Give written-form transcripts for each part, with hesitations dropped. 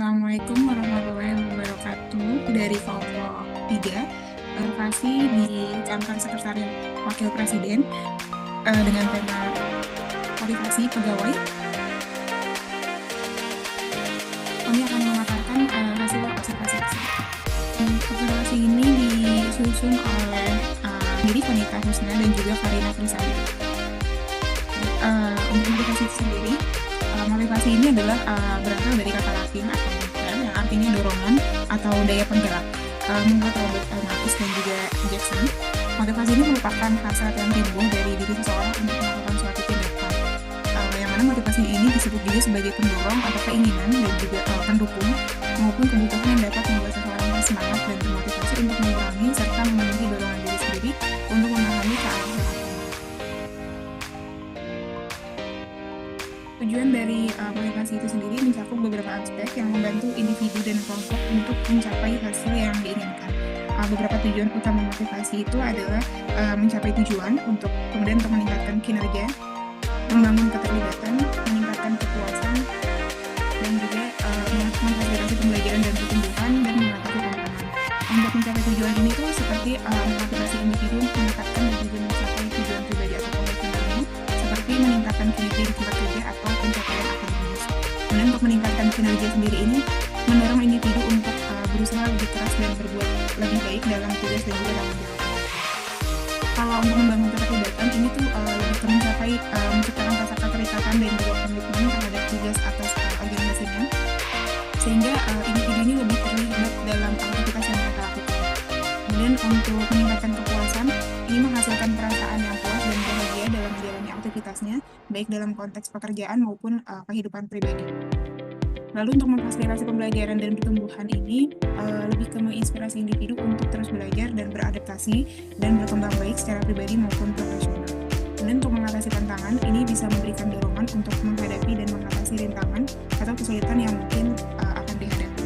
Assalamualaikum warahmatullahi wabarakatuh. Dari kelompok 3, lokasi di kantor sekretariat Wakil Presiden dengan tema motivasi pegawai. Kami akan memaparkan hasil observasi tersebut. Observasi ini disusun oleh diri Vanita Husna dan juga Karina Krisani. Untuk motivasi sendiri, motivasi ini adalah berasal dari kata Latin atau mover, yang artinya dorongan atau daya penggerak. Menurut Robert Marcus dan juga Jackson, motivasi ini merupakan hasrat yang timbul dari diri seseorang untuk melakukan suatu tindakan. Yang mana motivasi ini disebut juga sebagai pendorong atau keinginan dan juga pendukung maupun kebutuhan yang dapat membuat seseorang bersemangat dan termotivasi untuk mengurangi serta memenuhi dorongan diri sendiri untuk memahami keadaan. Tujuan dari motivasi itu sendiri mencakup beberapa aspek yang membantu individu dan kelompok untuk mencapai hasil yang diinginkan. Beberapa tujuan utama motivasi itu adalah mencapai tujuan, kemudian untuk meningkatkan kinerja, membangun keterlibatan, meningkatkan kepuasan, dan juga memfasilitasi pembelajaran dan pertumbuhan, dan mengatasi tantangan. Untuk mencapai tujuan ini tuh seperti memotivasi individu menetapkan dan juga mencapai tujuan pribadi atau profesionalnya, seperti meningkatkan kinerja di tempat kerja atau pencapaian akademis. Kemudian untuk meningkatkan kinerja sendiri ini mendorong individu untuk berusaha lebih keras dan berbuat lebih baik dalam tugas dan juga tanggung jawab. Kalau untuk membangun keterlibatan ini tuh lebih mencapai menciptakan rasa keterikatan dan juga komitmen terhadap tugas atas organisasinya, sehingga individu ini lebih terlibat dalam aktivitas yang mereka lakukan. Kemudian untuk meningkatkan kepuasan, ini menghasilkan perasaan yang puas dan bahagia dalam menjalani aktivitasnya, baik dalam konteks pekerjaan maupun kehidupan pribadi. Lalu untuk memfasilitasi pembelajaran dan pertumbuhan ini lebih ke menginspirasi individu untuk terus belajar dan beradaptasi dan berkembang baik secara pribadi maupun profesional. Kemudian untuk mengatasi tantangan, ini bisa memberikan dorongan untuk menghadapi dan mengatasi rintangan atau kesulitan yang mungkin akan dihadapi.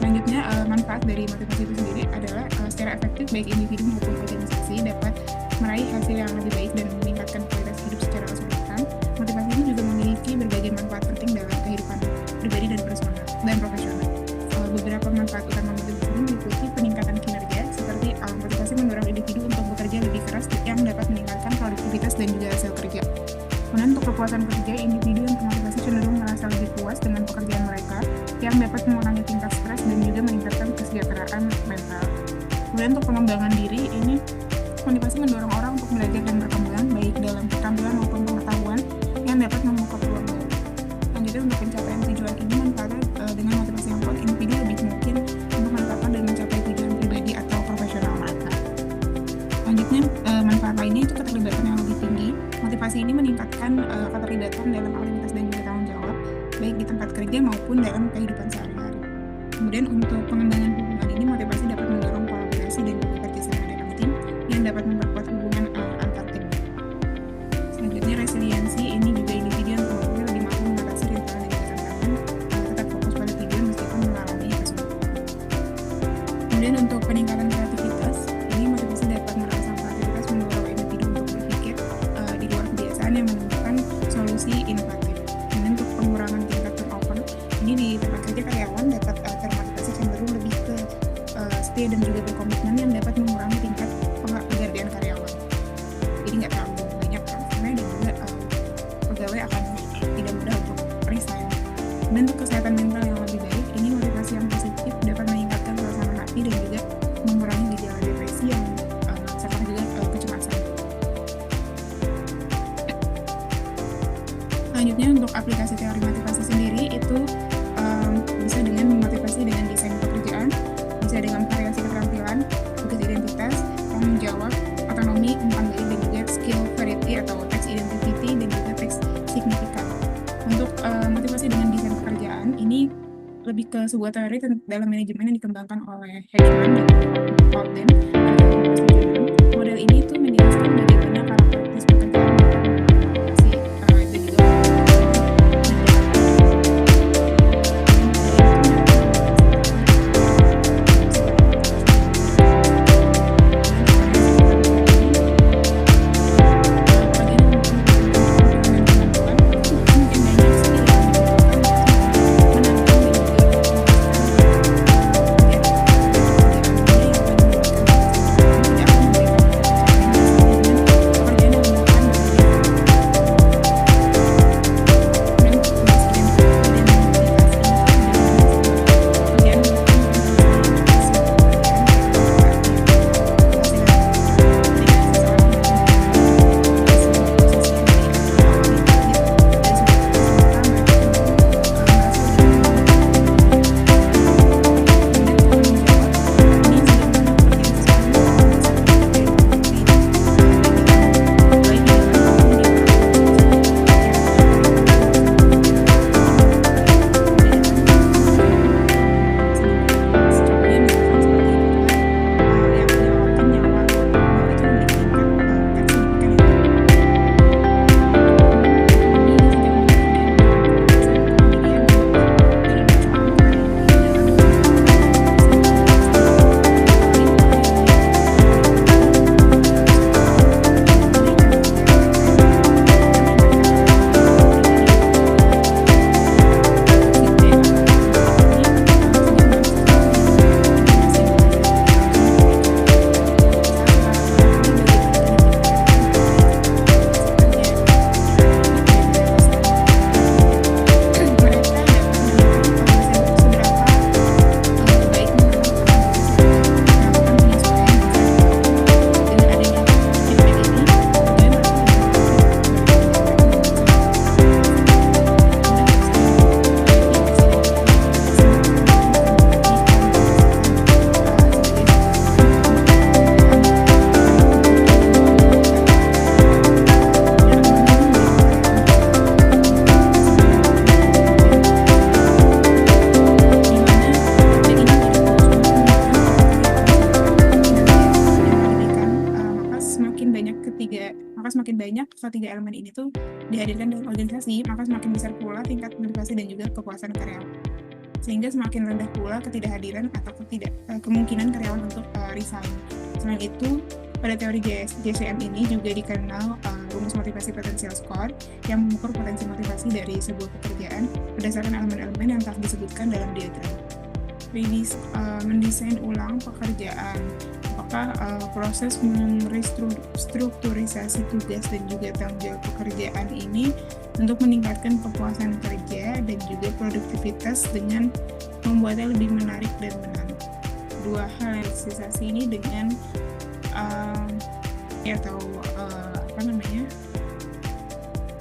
Selanjutnya, manfaat dari motivasi itu sendiri adalah secara efektif baik individu maupun organisasi dapat meraih hasil yang lebih baik dan meningkatkan kualitas hidup secara keseluruhan. Motivasi ini juga memiliki berbagai manfaat penting dalam kehidupan pribadi dan personal dan profesional. Beberapa manfaat utama motivasi ini meliputi peningkatan kinerja, seperti motivasi mendorong individu untuk bekerja lebih keras yang dapat meningkatkan produktivitas dan juga hasil kerja. Kemudian untuk kepuasan kerja, individu yang termotivasi cenderung merasa lebih puas dengan pekerjaan mereka, yang dapat mengurangi tingkat stres dan juga meningkatkan kesejahteraan mental. Kemudian untuk pengembangan diri, ini motivasi mendorong orang untuk belajar dan berkembang baik dalam keterampilan maupun pengetahuan yang dapat membuka peluang baru. Selanjutnya untuk pencapaian tujuan ini manfaatnya dengan motivasi yang kuat, individu lebih mungkin untuk menetapkan dan mencapai tujuan pribadi atau profesional mereka. Selanjutnya manfaat lainnya itu keterlibatan yang lebih tinggi. Motivasi ini meningkatkan keterlibatan dalam aktivitas dan juga tanggung jawab baik di tempat kerja maupun dalam kehidupan sehari-hari. Kemudian untuk pengembangan hubungan ini motivasi dapat mendorong kolaborasi dan juga kerjasama dalam tim yang dapat memperkuat hubungan antar tim. Selanjutnya resiliensi, ini juga individu yang termotivasi lebih mampu mengatasi rintangan dan juga tantangan, tetap fokus pada tujuan meskipun mengalami kesulitan. Kemudian untuk peningkatan kreativitas, ini motivasi dapat merangsang kreativitas mendorong individu untuk berpikir di luar kebiasaan yang menemukan solusi inovatif. Kemudian untuk pengurangan tingkat turnover, ini di tempat kerja karyawan dapat termotivasi cenderung lebih ke setia dan juga berkomitmen yang dapat mengurangi tingkat pekerjaan karyawan. Jadi nggak terlalu banyak transfernya dan juga pegawai akan tidak mudah untuk resign. Dan untuk kesehatan mental yang lebih baik, ini motivasi yang positif dapat meningkatkan suasana hati dan juga mengurangi gejala depresi yang serta juga kecemasan. Selanjutnya untuk aplikasi teori motivasi sendiri itu bisa dengan memotivasi dengan desain pekerjaan, bisa dengan variasi keterampilan, tugas identitas, tanggung jawab, otonomi, umpan balik, dan juga skill variety atau task identity dan juga task signifikan. Untuk motivasi dengan desain pekerjaan, ini lebih ke sebuah teori dalam manajemen yang dikembangkan oleh Hedgeman dan Paulden. Model ini tuh menjelaskan bagaimana karakteristik pekerjaan banyak ketiga elemen ini tuh dihadirkan dalam organisasi, maka semakin besar pula tingkat motivasi dan juga kepuasan karyawan. Sehingga semakin rendah pula ketidakhadiran atau kemungkinan karyawan untuk resign. Selain itu, pada teori JCM ini juga dikenal rumus motivasi potensial score yang mengukur potensi motivasi dari sebuah pekerjaan berdasarkan elemen-elemen yang telah disebutkan dalam diagram. Mendesain ulang pekerjaan, apakah proses merestrukturisasi tugas dan juga tanggung jawab pekerjaan ini untuk meningkatkan kepuasan kerja dan juga produktivitas dengan membuatnya lebih menarik dan menarik. Dua hal realisasi ini dengan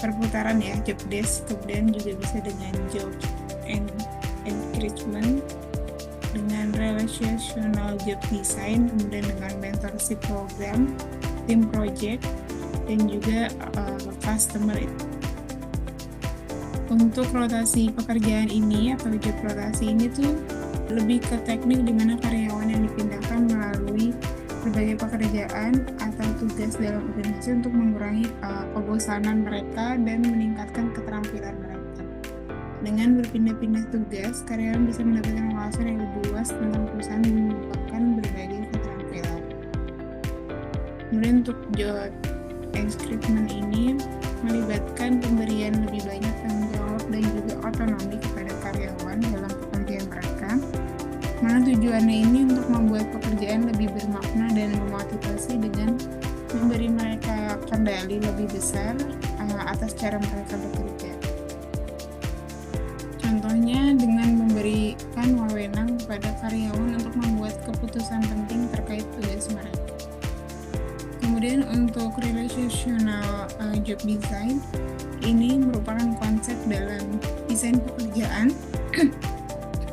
perputaran ya, job desk, kemudian juga bisa dengan job encouragement, dengan relational job design, kemudian dengan mentorship program, team project, dan juga customer. Untuk rotasi pekerjaan ini atau job rotasi ini tuh lebih ke teknik di mana karyawan yang dipindahkan melalui berbagai pekerjaan atau tugas dalam organisasi untuk mengurangi kebosanan mereka dan meningkatkan keterampilan mereka. Dengan berpindah-pindah tugas, karyawan bisa mendapatkan wawasan yang lebih luas tentang perusahaan dan mengembangkan berbagai keterampilan. Kemudian untuk job encouragement ini melibatkan pemberian lebih banyak tanggung jawab dan juga otonomi kepada karyawan dalam pekerjaan mereka. Mana tujuannya ini untuk membuat pekerjaan lebih bermakna dan memotivasi dengan memberi mereka kendali lebih besar atas cara mereka bekerja. Contohnya dengan memberikan wewenang kepada karyawan untuk membuat keputusan penting terkait tugas mereka. Kemudian untuk relational job design, ini merupakan konsep dalam desain pekerjaan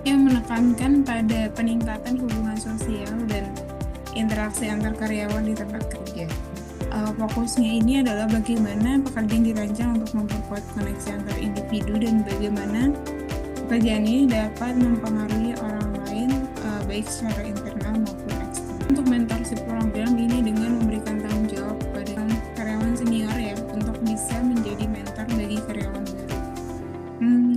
yang menekankan pada peningkatan hubungan sosial dan interaksi antar karyawan di tempat kerja. Fokusnya ini adalah bagaimana pekerjaan dirancang untuk memperkuat koneksi antar individu dan bagaimana pekerjaan ini dapat mempengaruhi orang lain baik secara internal maupun eksternal. Untuk mentorship program ini dengan memberikan tanggung jawab kepada karyawan senior ya untuk bisa menjadi mentor bagi karyawan baru.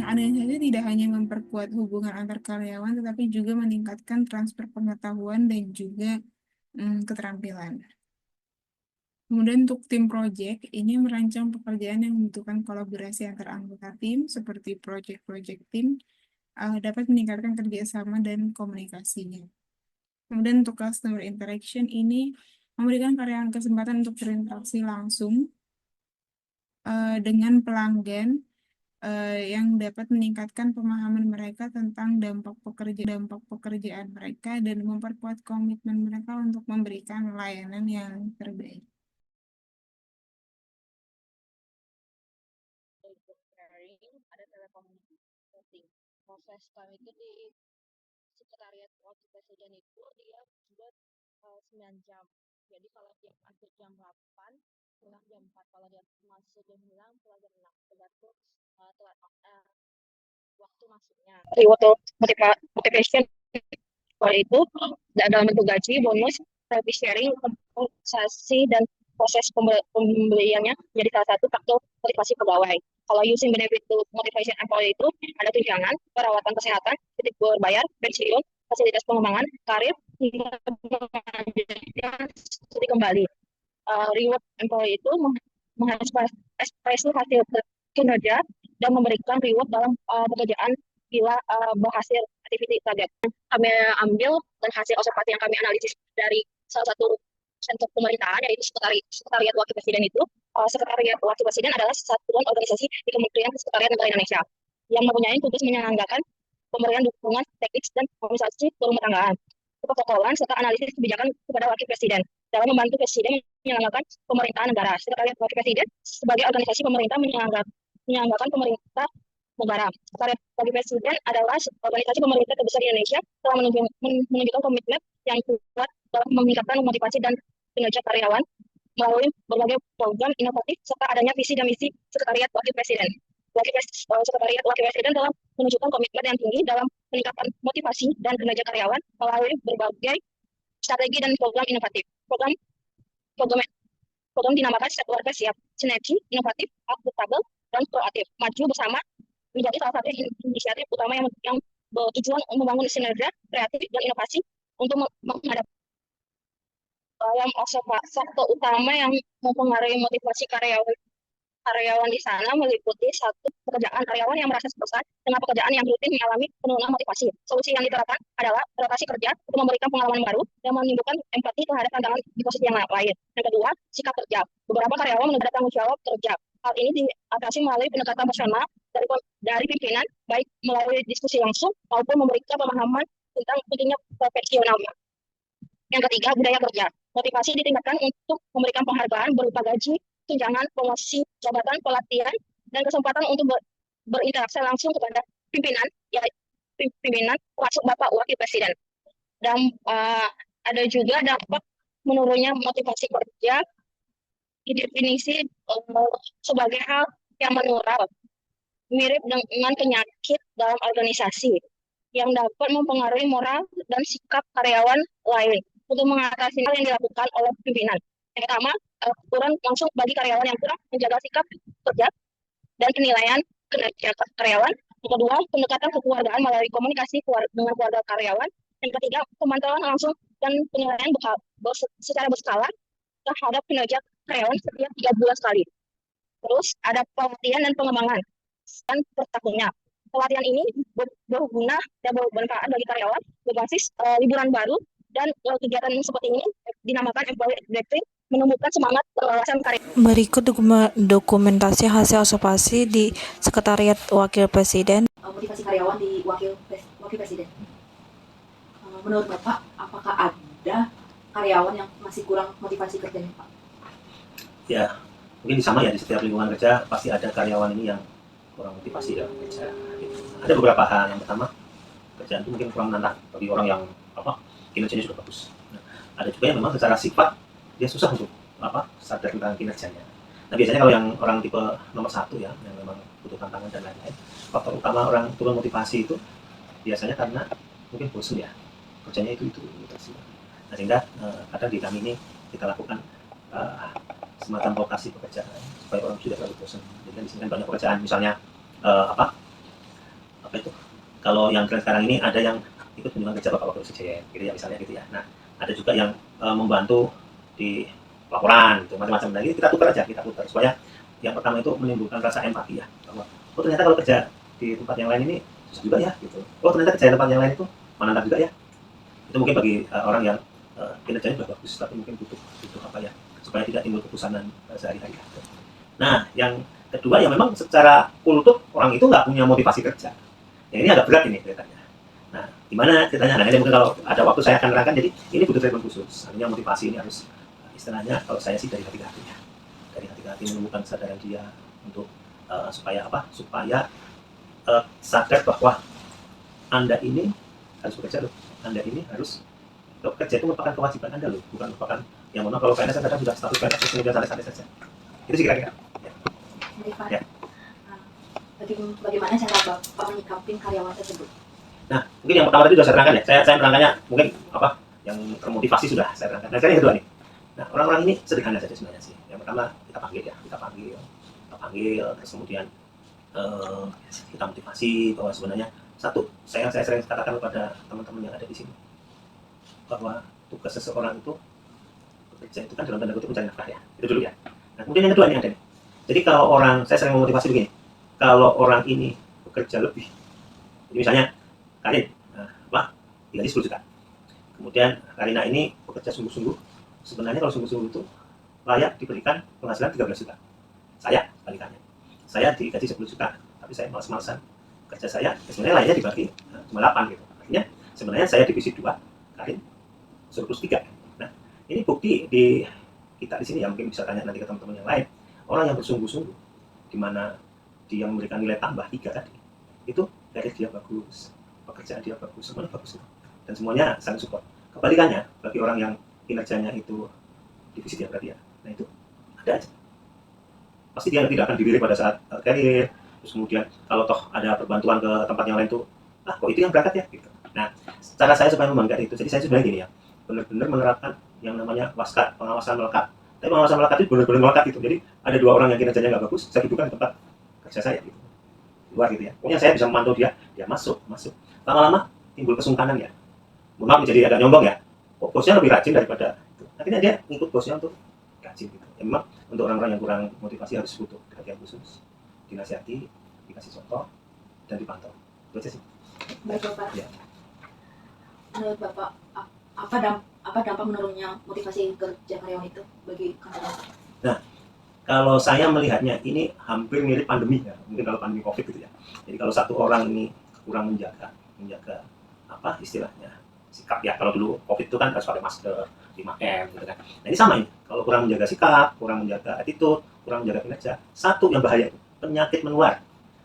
Organisasi tidak hanya memperkuat hubungan antar karyawan tetapi juga meningkatkan transfer pengetahuan dan juga keterampilan. Kemudian untuk tim project, ini merancang pekerjaan yang membutuhkan kolaborasi antar anggota tim seperti project team dapat meningkatkan kerjasama dan komunikasinya. Kemudian untuk customer interaction ini memberikan karyawan kesempatan untuk berinteraksi langsung dengan pelanggan yang dapat meningkatkan pemahaman mereka tentang dampak pekerjaan mereka dan memperkuat komitmen mereka untuk memberikan layanan yang terbaik. Ada telekomunikasi. Proses kami itu di sekretariat wakil presiden itu dia buat 9 jam. Jadi kalau dia akhir jam 8, pulang jam 4. Kalau dia masuk jam 9, pulang jam 6. Tergantung telat waktu masuknya. Reward motivation itu dalam bentuk gaji, bonus, profit sharing, kompensasi, dan proses pembeliannya jadi salah satu faktor motivasi pegawai. Kalau using benefit to motivation employee itu ada tunjangan, perawatan kesehatan, titik berbayar, pensiun, fasilitas pengembangan, karir, hingga studi kembali. Reward employee itu mengekspresi hasil kinerja dan memberikan reward dalam pekerjaan bila berhasil activity target. Kami ambil dan hasil observasi yang kami analisis dari salah satu sentra pemerintahan yaitu sekretariat wakil presiden itu. Sekretariat wakil presiden adalah satuan organisasi di Kementerian Sekretariat Negara Indonesia yang mempunyai tugas menyenangkan pemberian dukungan teknis dan organisasi rumah tanggaan, keprotokolan serta analisis kebijakan kepada wakil presiden dalam membantu presiden menyelenggarakan pemerintahan negara. Sekretariat wakil presiden sebagai organisasi pemerintah menyelenggarakan pemerintah negara. Sekretariat wakil presiden adalah organisasi pemerintah terbesar di Indonesia telah menunjukkan komitmen yang kuat dalam meningkatkan motivasi dan kinerja karyawan melalui berbagai program inovatif serta adanya visi dan misi Sekretariat Wakil Presiden. Sekretariat Wakil Presiden telah menunjukkan komitmen yang tinggi dalam meningkatkan motivasi dan kinerja karyawan melalui berbagai strategi dan program inovatif. Program program dinamakan Satu Warga Siap, sinergi, inovatif, akuntabel, dan proaktif. Maju bersama menjadi salah satu inisiatif utama yang bertujuan membangun sinergi kreatif dan inovasi untuk menghadapi dalam faktor utama yang mempengaruhi motivasi karyawan di sana meliputi satu, pekerjaan karyawan yang merasa bosan dengan pekerjaan yang rutin mengalami penurunan motivasi. Solusi yang diterapkan adalah rotasi kerja untuk memberikan pengalaman baru dan menimbulkan empati terhadap tantangan di posisi yang lain. Yang kedua, sikap kerja. Beberapa karyawan menegakkan tanggung jawab kerja. Hal ini diatasi melalui pendekatan personal dari pimpinan, baik melalui diskusi langsung maupun memberikan pemahaman tentang pentingnya profesionalnya. Yang ketiga, budaya kerja. Motivasi ditingkatkan untuk memberikan penghargaan berupa gaji, tunjangan, promosi, jabatan, pelatihan, dan kesempatan untuk berinteraksi langsung kepada pimpinan, ya pimpinan, termasuk Bapak Wakil Presiden. Dan ada juga dampak menurunnya motivasi kerja didefinisi sebagai hal yang menular, mirip dengan penyakit dalam organisasi yang dapat mempengaruhi moral dan sikap karyawan lain. Untuk mengatasi hal yang dilakukan oleh pimpinan. Yang pertama, turun langsung bagi karyawan yang kurang menjaga sikap kerja dan penilaian kinerja karyawan. Yang kedua, pendekatan kekeluargaan melalui komunikasi dengan keluarga karyawan. Yang ketiga, pemantauan langsung dan penilaian secara berskala terhadap kinerja karyawan setiap 3 bulan sekali. Terus ada pelatihan dan pengembangan dan per tahunnya. Pelatihan ini berguna dan bermanfaat bagi karyawan berbasis liburan baru dan kegiatan seperti ini dinamakan employee directing, menumbuhkan semangat pengawasan karya. Berikut dokumentasi hasil observasi di Sekretariat Wakil Presiden. Motivasi karyawan di Wakil Presiden. Menurut Bapak, apakah ada karyawan yang masih kurang motivasi kerjanya, Pak? Ya, mungkin sama ya, di setiap lingkungan kerja pasti ada karyawan ini yang kurang motivasi dalam kerja. Gitu. Ada beberapa hal. Yang pertama, kerjaan itu mungkin kurang menantang bagi orang yang kinerjanya sudah bagus. Nah, ada juga yang memang secara sifat dia susah untuk sadar tentang kinerjanya. Nah, biasanya kalau yang orang tipe nomor 1 ya, yang memang butuh tantangan dan lain-lain, faktor utama orang turun motivasi itu biasanya karena mungkin bosan ya, kerjanya itu. Nah, sehingga kadang di kami ini kita lakukan semacam rotasi pekerjaan supaya orang tidak terlalu bosan. Jadi kan di sini kan banyak pekerjaan, misalnya apa itu? Kalau yang sekarang ini ada yang ikut kunjungan kerja Bapak Wakil Presiden, gitu ya, misalnya gitu ya. Nah, ada juga yang membantu di laporan, gitu, macam-macam. Nah, ini kita tukar supaya yang pertama itu menimbulkan rasa empati ya, bahwa oh ternyata kalau kerja di tempat yang lain ini susah juga ya, gitu. Oh ternyata kerja di tempat yang lain itu menantang juga ya. Itu mungkin bagi orang yang kinerjanya sudah bagus, tapi mungkin butuh supaya tidak timbul kebosanan sehari-hari. Nah, yang kedua ya memang secara kultur orang itu nggak punya motivasi kerja. Ya ini agak berat ini ceritanya. Nah, gimana ceritanya? Nah, ini mungkin kalau ada waktu saya akan nerangkan. Jadi ini butuh treatment khusus. Artinya motivasi ini harus istilahnya kalau saya sih dari hati ke hatinya. Dari hati ke hati menumbuhkan kesadaran dia untuk supaya sadar bahwa Anda ini harus bekerja loh. Anda ini harus bekerja itu merupakan kewajiban Anda loh, bukan merupakan yang mana kalau PNS kadang sudah status PNS kemudian santai-santai saja. Itu sih kira-kira. Ya. Bagaimana cara Bapak menyikapi karyawan tersebut? Nah, mungkin yang pertama tadi sudah saya terangkan ya. Saya terangkannya mungkin yang termotivasi sudah saya terangkan. Nah, sekarang yang kedua nih. Nah, orang-orang ini sederhana saja sebenarnya sih. Yang pertama kita panggil, terus kemudian kita motivasi bahwa sebenarnya satu, saya sering katakan kepada teman-teman yang ada di sini bahwa tugas seseorang itu bekerja itu kan dalam tanda kutip mencari nafkah ya. Itu dulu ya. Nah, kemudian yang kedua ini ada nih. Jadi kalau saya sering memotivasi begini. Kalau orang ini bekerja lebih, jadi misalnya Karin, digaji 10 juta. Kemudian Karina ini bekerja sungguh-sungguh. Sebenarnya kalau sungguh-sungguh itu layak diberikan penghasilan 13 juta. Saya kebalikannya. Saya digaji 10 juta, tapi saya malas-malasan kerja saya. Sebenarnya lainnya dibagi cuma 8 gitu. Artinya sebenarnya saya divisi 2, Karin surplus 3. Nah, ini bukti di kita di sini ya, mungkin bisa tanya nanti ke teman-teman yang lain. Orang yang bersungguh-sungguh, di mana dia memberikan nilai tambah 3 tadi, itu karir dia bagus, pekerjaan dia bagus, semuanya bagus. Dan semuanya saling support. Kebalikannya, bagi orang yang kinerjanya itu divisi dia berarti ya, nah itu ada aja. Pasti dia tidak akan dipilih pada saat karir, terus kemudian kalau toh ada perbantuan ke tempat yang lain tuh, kok itu yang berangkat ya, gitu. Nah, cara saya supaya membanggakan itu, jadi saya sebenarnya gini ya, benar-benar menerapkan yang namanya waskat, pengawasan melekat Tapi pengawasan melekat itu benar-benar melekat gitu. Jadi ada 2 orang yang kinerjanya nggak bagus, saya dudukkan di tempat kerja saya gitu. Luar gitu ya. Pokoknya saya bisa memantau dia masuk. Lama-lama timbul kesungkanan ya. Mohon maaf menjadi agak nyombong ya. Bosnya lebih rajin daripada itu. Akhirnya dia ngikut bosnya untuk rajin gitu. Ya, memang untuk orang-orang yang kurang motivasi harus butuh perhatian khusus, dinasihati, dikasih contoh, dan dipantau. Itu aja sih. Baik Bapak. Ya. Menurut Bapak, apa dampak menurunnya motivasi kerja karyawan itu bagi kantor? Kalau saya melihatnya ini hampir mirip pandemi ya, mungkin kalau pandemi COVID gitu ya. Jadi kalau satu orang ini kurang menjaga apa istilahnya sikap ya. Kalau dulu COVID itu kan harus pakai masker, 5M gitu kan. Nah ini sama ini, kalau kurang menjaga sikap, kurang menjaga attitude, kurang menjaga kinerja, satu yang bahaya itu penyakit menular.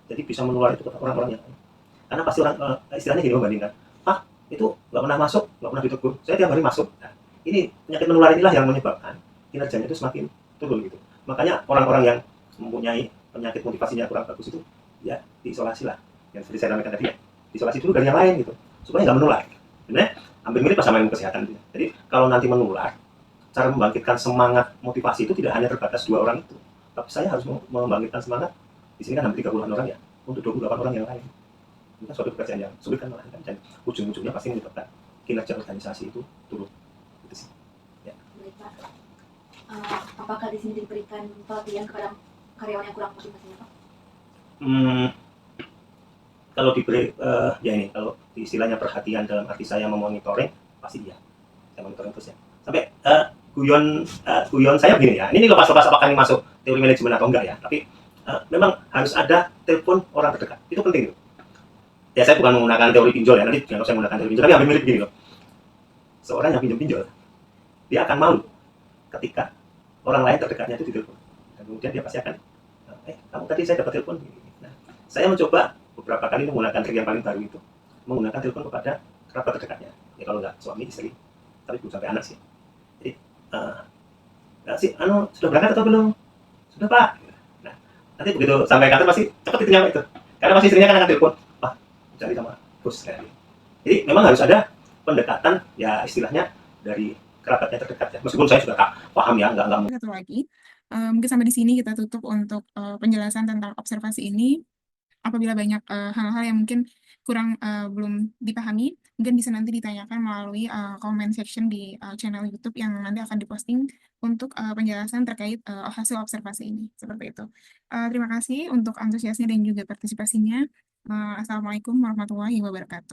Jadi bisa menular itu ke orang-orang yang lain. Karena pasti orang istilahnya gini membandingkan, itu nggak pernah masuk, nggak pernah ditegur, saya tiap hari masuk. Nah, ini penyakit menular inilah yang menyebabkan kinerjanya itu semakin turun gitu. Makanya orang-orang yang mempunyai penyakit motivasinya kurang bagus itu ya diisolasi lah. Yang seperti saya sampaikan tadi ya, isolasi dulu dari yang lain gitu, supaya nggak menular. Sebenarnya hampir mirip sama ilmu kesehatan gitu. Jadi kalau nanti menular, cara membangkitkan semangat motivasi itu tidak hanya terbatas 2 orang itu, tapi saya harus membangkitkan semangat. Di sini kan hampir 30-an orang ya, untuk 28 orang yang lain. Itu kan suatu pekerjaan yang sulit kan melahirkan, dan ujung-ujungnya pasti menyebabkan kinerja organisasi itu turun. Itu sih. Ya. Baik Pak. Apakah di sini diberikan pelatihan kepada karyawan yang kurang motivasinya Pak? Kalau diberi ya ini, kalau istilahnya perhatian dalam arti saya memonitoring, pasti iya. Saya monitoring terus ya. Sampai guyon saya begini ya. Ini lepas-lepas apakah ini masuk teori manajemen atau enggak ya. Tapi memang harus ada telepon orang terdekat. Itu penting gitu. Ya saya bukan menggunakan teori pinjol ya. Nanti jangan saya menggunakan teori pinjol, tapi hampir mirip begini loh. Seorang yang pinjol, dia akan malu ketika orang lain terdekatnya itu ditelepon. Dan kemudian dia pasti akan, kamu tadi saya dapat telepon. Nah, saya mencoba beberapa kali menggunakan trik yang paling baru itu, menggunakan telepon kepada kerabat terdekatnya. Ya kalau nggak suami, istri, tapi belum sampai anak sih. Jadi, sudah berangkat atau belum? Sudah Pak. Nah, nanti begitu sampai kantor pasti cepat itu nyampe itu. Karena pasti istrinya kan akan telepon, cari sama bos kayak gitu. Jadi memang harus ada pendekatan ya istilahnya dari kerabatnya terdekat ya. Meskipun saya sudah paham ya, nggak Satu lagi, mungkin sampai di sini kita tutup untuk penjelasan tentang observasi ini. Apabila banyak hal-hal yang mungkin kurang belum dipahami, mungkin bisa nanti ditanyakan melalui comment section di channel YouTube yang nanti akan diposting untuk penjelasan terkait hasil observasi ini. Seperti itu. Terima kasih untuk antusiasnya dan juga partisipasinya. Assalamualaikum warahmatullahi wabarakatuh.